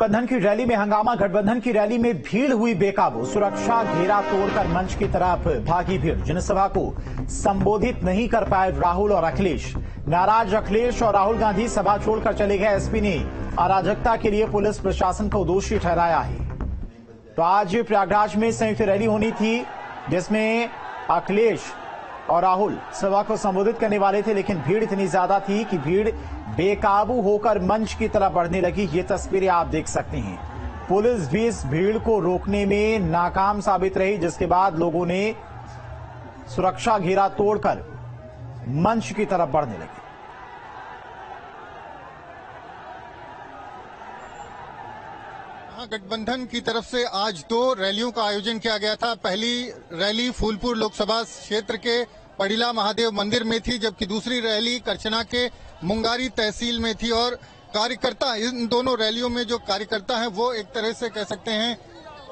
गठबंधन की रैली में हंगामा। गठबंधन की रैली में भीड़ हुई बेकाबू। सुरक्षा घेरा तोड़कर मंच की तरफ भागी भीड़। जनसभा को संबोधित नहीं कर पाए राहुल और अखिलेश। नाराज अखिलेश और राहुल गांधी सभा छोड़कर चले गए। एसपी ने अराजकता के लिए पुलिस प्रशासन को दोषी ठहराया है। तो आज प्रयागराज में संयुक्त रैली होनी थी, जिसमें अखिलेश और राहुल सभा को संबोधित करने वाले थे, लेकिन भीड़ इतनी ज्यादा थी कि भीड़ बेकाबू होकर मंच की तरफ बढ़ने लगी। ये तस्वीरें आप देख सकते हैं। पुलिस भी इस भीड़ को रोकने में नाकाम साबित रही, जिसके बाद लोगों ने सुरक्षा घेरा तोड़कर मंच की तरफ बढ़ने लगे। गठबंधन की तरफ से आज 2 रैलियों का आयोजन किया गया था। पहली रैली फूलपुर लोकसभा क्षेत्र के पड़िला महादेव मंदिर में थी, जबकि दूसरी रैली करछना के मुंगारी तहसील में थी। और कार्यकर्ता, इन दोनों रैलियों में जो कार्यकर्ता हैं वो एक तरह से कह सकते हैं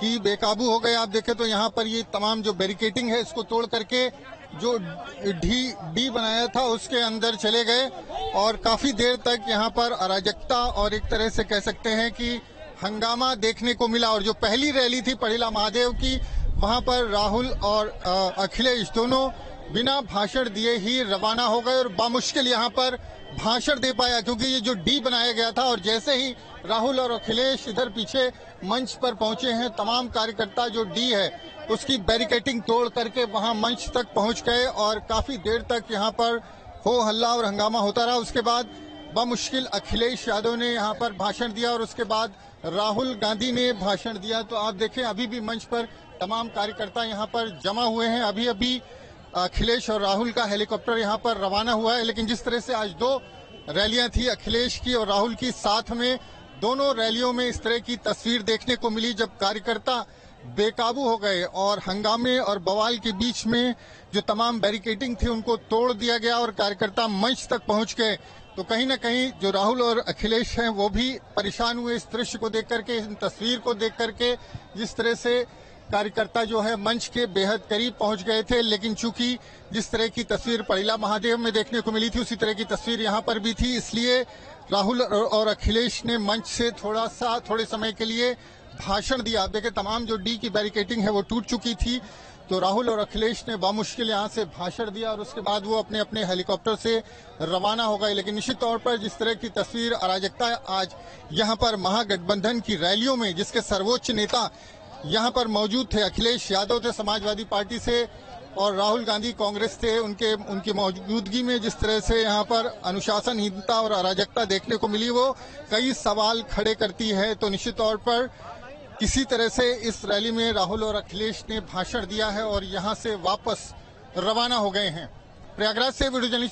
कि बेकाबू हो गए। आप देखें तो यहाँ पर ये तमाम जो बैरिकेटिंग है इसको तोड़ करके जो डी बनाया था उसके अंदर चले गए और काफी देर तक यहाँ पर अराजकता और एक तरह से कह सकते हैं कि हंगामा देखने को मिला। और जो पहली रैली थी पड़िला महादेव की, वहां पर राहुल और अखिलेश दोनों बिना भाषण दिए ही रवाना हो गए और बामुश्किल यहां पर भाषण दे पाया, क्योंकि ये जो डी बनाया गया था और जैसे ही राहुल और अखिलेश इधर पीछे मंच पर पहुंचे हैं, तमाम कार्यकर्ता जो डी है उसकी बैरिकेटिंग तोड़ करके वहां मंच तक पहुंच गए और काफी देर तक यहां पर हो हल्ला और हंगामा होता रहा। उसके बाद बामुश्किल अखिलेश यादव ने यहां पर भाषण दिया और उसके बाद राहुल गांधी ने भाषण दिया। तो आप देखें अभी भी मंच पर तमाम कार्यकर्ता यहां पर जमा हुए हैं। अभी अभी अखिलेश और राहुल का हेलीकॉप्टर यहां पर रवाना हुआ है। लेकिन जिस तरह से आज 2 रैलियां थी अखिलेश की और राहुल की, साथ में दोनों रैलियों में इस तरह की तस्वीर देखने को मिली जब कार्यकर्ता बेकाबू हो गए और हंगामे और बवाल के बीच में जो तमाम बैरिकेटिंग थी उनको तोड़ दिया गया और कार्यकर्ता मंच तक पहुंच गए। तो कहीं ना कहीं जो राहुल और अखिलेश हैं वो भी परेशान हुए इस दृश्य को देख करके, इस तस्वीर को देख करके, जिस तरह से कार्यकर्ता जो है मंच के बेहद करीब पहुंच गए थे। लेकिन चूंकि जिस तरह की तस्वीर पड़िला महादेव में देखने को मिली थी उसी तरह की तस्वीर यहां पर भी थी, इसलिए राहुल और अखिलेश ने मंच से थोड़े समय के लिए भाषण दिया। आप देखें तमाम जो डी की बैरिकेटिंग है वो टूट चुकी थी, तो राहुल और अखिलेश ने बामुश्किल यहां से भाषण दिया और उसके बाद वो अपने अपने हेलीकॉप्टर से रवाना हो गए। लेकिन निश्चित तौर पर जिस तरह की तस्वीर अराजकता आज यहां पर महागठबंधन की रैलियों में, जिसके सर्वोच्च नेता यहां पर मौजूद थे, अखिलेश यादव थे समाजवादी पार्टी से और राहुल गांधी कांग्रेस थे, उनकी मौजूदगी में जिस तरह से यहां पर अनुशासनहीनता और अराजकता देखने को मिली वो कई सवाल खड़े करती है। तो निश्चित तौर पर किसी तरह से इस रैली में राहुल और अखिलेश ने भाषण दिया है और यहां से वापस रवाना हो गए हैं। प्रयागराज से वीडियो जर्नलिस्ट